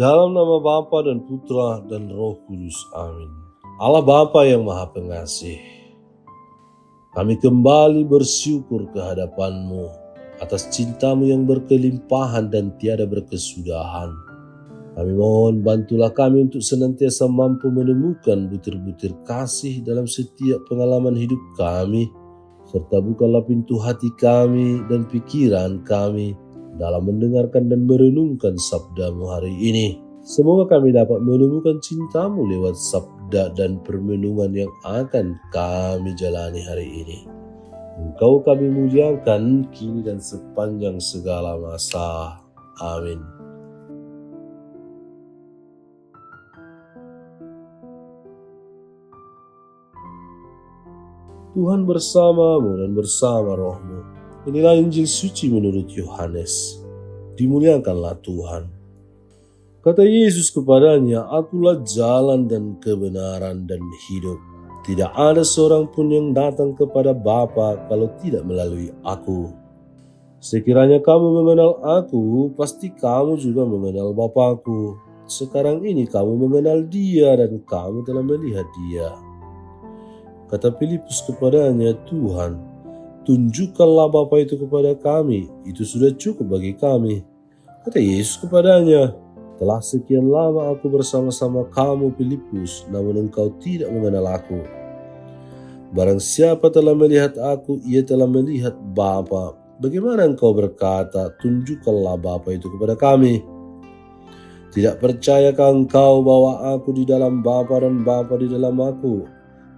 Dalam nama Bapa dan Putra dan Roh Kudus. Amin. Allah Bapa yang Maha Pengasih, kami kembali bersyukur kehadapan-Mu atas cinta-Mu yang berkelimpahan dan tiada berkesudahan. Kami mohon bantulah kami untuk senantiasa mampu menemukan butir-butir kasih dalam setiap pengalaman hidup kami, serta bukalah pintu hati kami dan pikiran kami dalam mendengarkan dan merenungkan sabda-Mu hari ini. Semoga kami dapat menemukan cinta-Mu lewat sabda dan permenungan yang akan kami jalani hari ini. Engkau kami muliakan kini dan sepanjang segala masa. Amin. Tuhan bersamamu dan bersama rohmu. Inilah Injil suci menurut Yohanes. Dimuliakanlah Tuhan. Kata Yesus kepadanya, "Akulah jalan dan kebenaran dan hidup. Tidak ada seorang pun yang datang kepada Bapa kalau tidak melalui aku. Sekiranya kamu mengenal aku, pasti kamu juga mengenal Bapa-Ku. Sekarang ini kamu mengenal Dia dan kamu telah melihat Dia." Kata Filipus kepadanya, "Tuhan, tunjukkanlah Bapa itu kepada kami, itu sudah cukup bagi kami." Kata Yesus kepadanya, "Telah sekian lama aku bersama-sama kamu Filipus, namun engkau tidak mengenal aku. Barang siapa telah melihat aku, ia telah melihat Bapa. Bagaimana engkau berkata, tunjukkanlah Bapa itu kepada kami? Tidak percayakah engkau bahwa aku di dalam Bapa dan Bapa di dalam aku?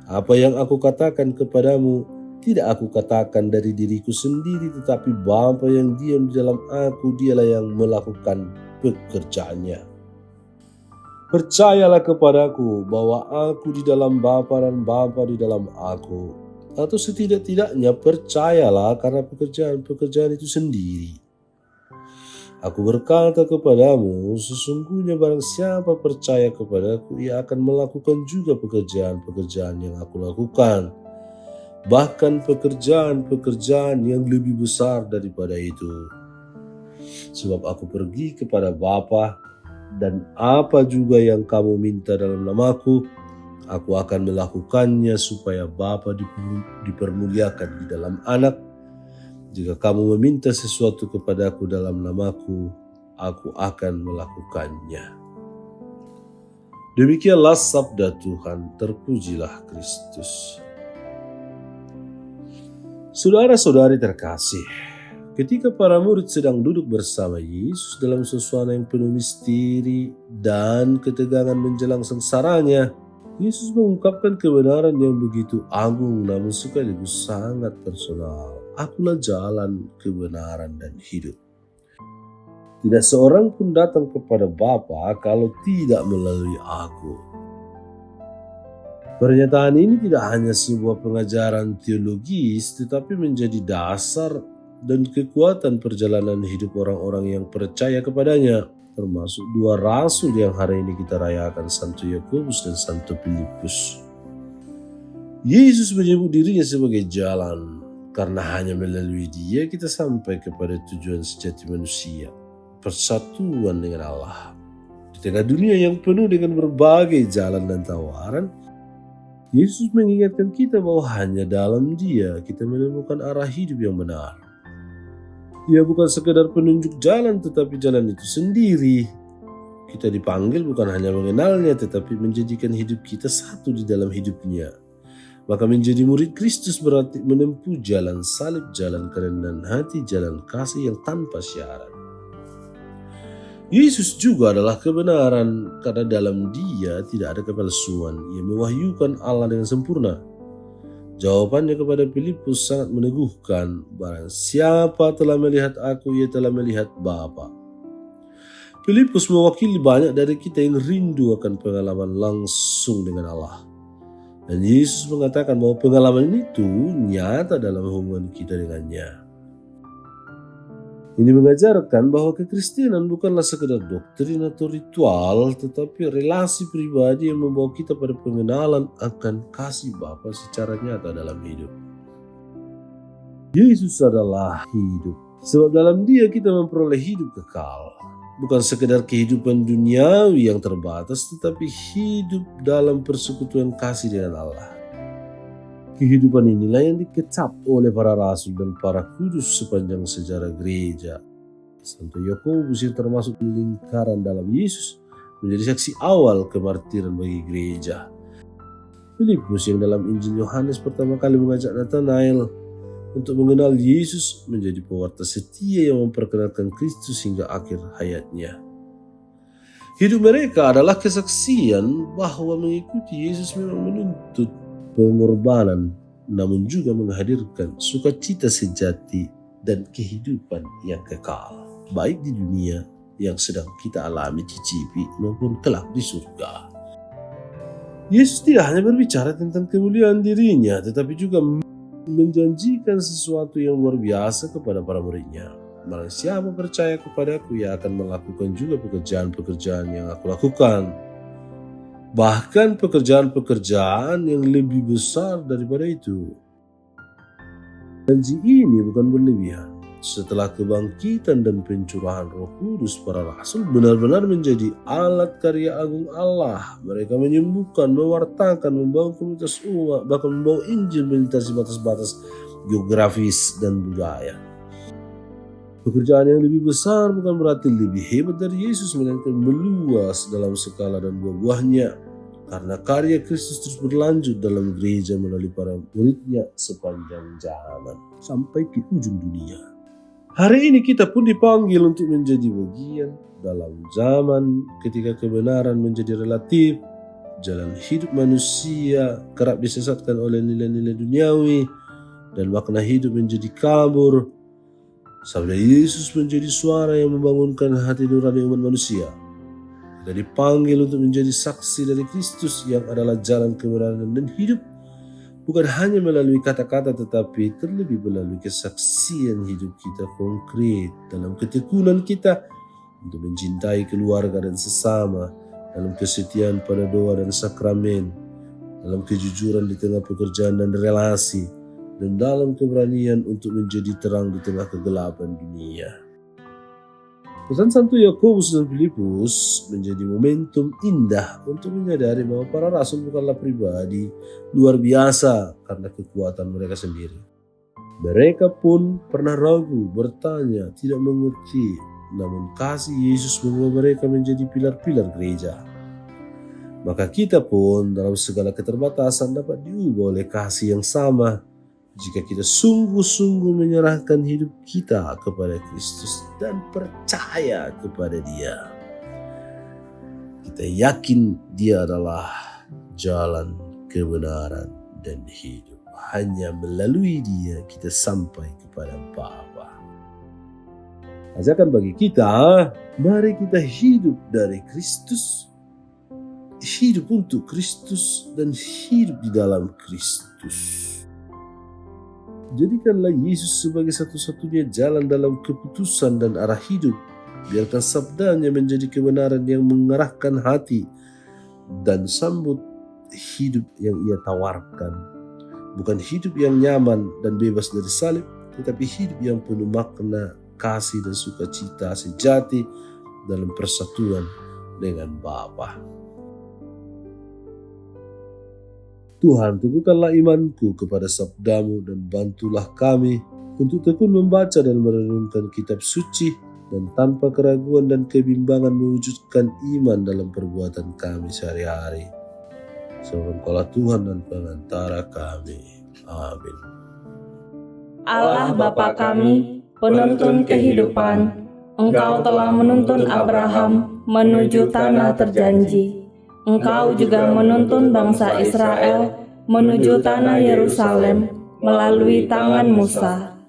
Apa yang aku katakan kepadamu, tidak aku katakan dari diriku sendiri, tetapi Bapa yang diam di dalam aku, dialah yang melakukan pekerjaannya. Percayalah kepadaku bahwa aku di dalam Bapa dan Bapa di dalam aku. Atau setidak-tidaknya percayalah karena pekerjaan-pekerjaan itu sendiri. Aku berkata kepadamu, sesungguhnya barang siapa percaya kepadaku, ia akan melakukan juga pekerjaan-pekerjaan yang aku lakukan. Bahkan pekerjaan-pekerjaan yang lebih besar daripada itu. Sebab aku pergi kepada Bapa, dan apa juga yang kamu minta dalam namaku, aku akan melakukannya supaya Bapa dipermuliakan di dalam Anak. Jika kamu meminta sesuatu kepadaku dalam namaku, aku akan melakukannya." Demikianlah sabda Tuhan, terpujilah Kristus. Saudara-saudari terkasih, ketika para murid sedang duduk bersama Yesus dalam suasana yang penuh misteri dan ketegangan menjelang sengsaranya, Yesus mengungkapkan kebenaran yang begitu agung namun sekaligus sangat personal. "Akulah jalan, kebenaran, dan hidup. Tidak seorang pun datang kepada Bapa kalau tidak melalui aku." Pernyataan ini tidak hanya sebuah pengajaran teologis, tetapi menjadi dasar dan kekuatan perjalanan hidup orang-orang yang percaya kepadanya, termasuk dua rasul yang hari ini kita rayakan, Santo Yakobus dan Santo Filipus. Yesus menyebut dirinya sebagai jalan, karena hanya melalui Dia kita sampai kepada tujuan sejati manusia, persatuan dengan Allah. Di tengah dunia yang penuh dengan berbagai jalan dan tawaran, Yesus mengingatkan kita bahwa hanya dalam Dia kita menemukan arah hidup yang benar. Dia bukan sekedar penunjuk jalan, tetapi jalan itu sendiri. Kita dipanggil bukan hanya mengenalnya, tetapi menjadikan hidup kita satu di dalam hidupnya. Maka menjadi murid Kristus berarti menempuh jalan salib, jalan kerendahan hati, jalan kasih yang tanpa syarat. Yesus juga adalah kebenaran, karena dalam Dia tidak ada kepalsuan. Ia mewahyukan Allah dengan sempurna. Jawabannya kepada Filipus sangat meneguhkan, "Barang siapa telah melihat aku, ia telah melihat Bapa." Filipus mewakili banyak dari kita yang rindu akan pengalaman langsung dengan Allah. Dan Yesus mengatakan bahwa pengalaman itu nyata dalam hubungan kita dengannya. Ini mengajarkan bahwa kekristenan bukanlah sekedar doktrin atau ritual, tetapi relasi pribadi yang membawa kita pada pengenalan akan kasih Bapa secara nyata dalam hidup. Yesus adalah hidup. Sebab dalam Dia kita memperoleh hidup kekal. Bukan sekedar kehidupan duniawi yang terbatas, tetapi hidup dalam persekutuan kasih dengan Allah. Kehidupan inilah yang dikecap oleh para rasul dan para kudus sepanjang sejarah gereja. Santo Yakobus yang termasuk lingkaran dalam Yesus menjadi saksi awal kemartiran bagi gereja. Filipus yang dalam Injil Yohanes pertama kali mengajak Nathanael untuk mengenal Yesus menjadi pewarta setia yang memperkenalkan Kristus hingga akhir hayatnya. Hidup mereka adalah kesaksian bahwa mengikuti Yesus memang menuntut pengorbanan, namun juga menghadirkan sukacita sejati dan kehidupan yang kekal, baik di dunia yang sedang kita alami cicipi maupun kelak di surga. Yesus tidak hanya berbicara tentang kemuliaan dirinya, tetapi juga menjanjikan sesuatu yang luar biasa kepada para muridnya. Barang siapa percaya kepadaku, ia akan melakukan juga pekerjaan-pekerjaan yang aku lakukan. Bahkan pekerjaan-pekerjaan yang lebih besar daripada itu. Janji ini bukan berlebihan. Setelah kebangkitan dan pencurahan Roh Kudus, para rasul benar-benar menjadi alat karya agung Allah. Mereka menyembuhkan, mewartakan, membawa komunitas umat, bahkan membawa Injil melintasi batas-batas geografis dan budaya. Pekerjaan yang lebih besar bukan berarti lebih hebat dari Yesus, melainkan meluas dalam skala dan buah-buahnya. Karena karya Kristus terus berlanjut dalam gereja melalui para muridnya sepanjang zaman sampai ke ujung dunia. Hari ini kita pun dipanggil untuk menjadi bagian dalam zaman ketika kebenaran menjadi relatif, jalan hidup manusia kerap disesatkan oleh nilai-nilai duniawi, dan makna hidup menjadi kabur. Sabda Yesus menjadi suara yang membangunkan hati nurani umat manusia. Kita dipanggil untuk menjadi saksi dari Kristus yang adalah jalan kebenaran dan hidup, bukan hanya melalui kata-kata, tetapi terlebih melalui kesaksian hidup kita konkret dalam ketekunan kita untuk mencintai keluarga dan sesama, dalam kesetiaan pada doa dan sakramen, dalam kejujuran di tengah pekerjaan dan relasi, dan dalam keberanian untuk menjadi terang di tengah kegelapan dunia. Pesan Santo Yakobus dan Filipus menjadi momentum indah untuk menyadari bahwa para rasul bukanlah pribadi luar biasa karena kekuatan mereka sendiri. Mereka pun pernah ragu, bertanya, tidak mengerti, namun kasih Yesus membawa mereka menjadi pilar-pilar gereja. Maka kita pun dalam segala keterbatasan dapat diubah oleh kasih yang sama, jika kita sungguh-sungguh menyerahkan hidup kita kepada Kristus dan percaya kepada Dia. Kita yakin Dia adalah jalan kebenaran dan hidup. Hanya melalui Dia kita sampai kepada Bapa. Ajakan bagi kita, mari kita hidup dari Kristus, hidup untuk Kristus, dan hidup di dalam Kristus. Jadikanlah Yesus sebagai satu-satunya jalan dalam keputusan dan arah hidup. Biarkan sabdanya menjadi kebenaran yang mengarahkan hati, dan sambut hidup yang Ia tawarkan. Bukan hidup yang nyaman dan bebas dari salib, tetapi hidup yang penuh makna, kasih dan sukacita sejati dalam persatuan dengan Bapa. Tuhan, teguhkanlah imanku kepada sabdamu dan bantulah kami untuk tekun membaca dan merenungkan kitab suci dan tanpa keraguan dan kebimbangan mewujudkan iman dalam perbuatan kami sehari-hari. Sebab Engkaulah Tuhan dan pengantara kami. Amin. Allah Bapa kami, penuntun kehidupan, Engkau telah menuntun Abraham menuju tanah terjanji. Engkau juga menuntun bangsa Israel menuju tanah Yerusalem melalui tangan Musa.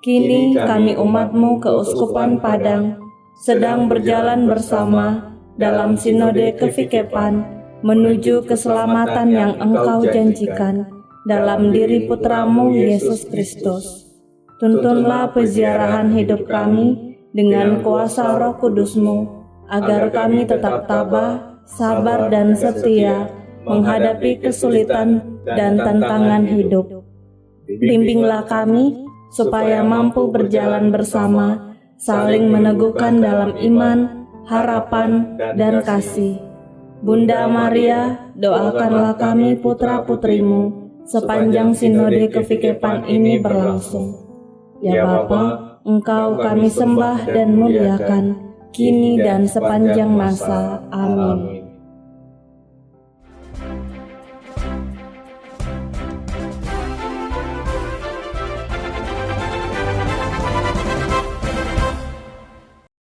Kini kami umat-Mu keuskupan Padang sedang berjalan bersama dalam sinode kefikepan menuju keselamatan yang Engkau janjikan dalam diri Putra-Mu Yesus Kristus. Tuntunlah peziarahan hidup kami dengan kuasa Roh Kudus-Mu, agar kami tetap tabah, sabar dan setia menghadapi kesulitan dan tantangan hidup. Bimbinglah kami supaya mampu berjalan bersama, saling meneguhkan dalam iman, harapan, dan kasih. Bunda Maria, doakanlah kami putra-putrimu sepanjang sinode kefikepan ini berlangsung. Ya Bapa, Engkau kami sembah dan muliakan, kini dan sepanjang masa. Amin.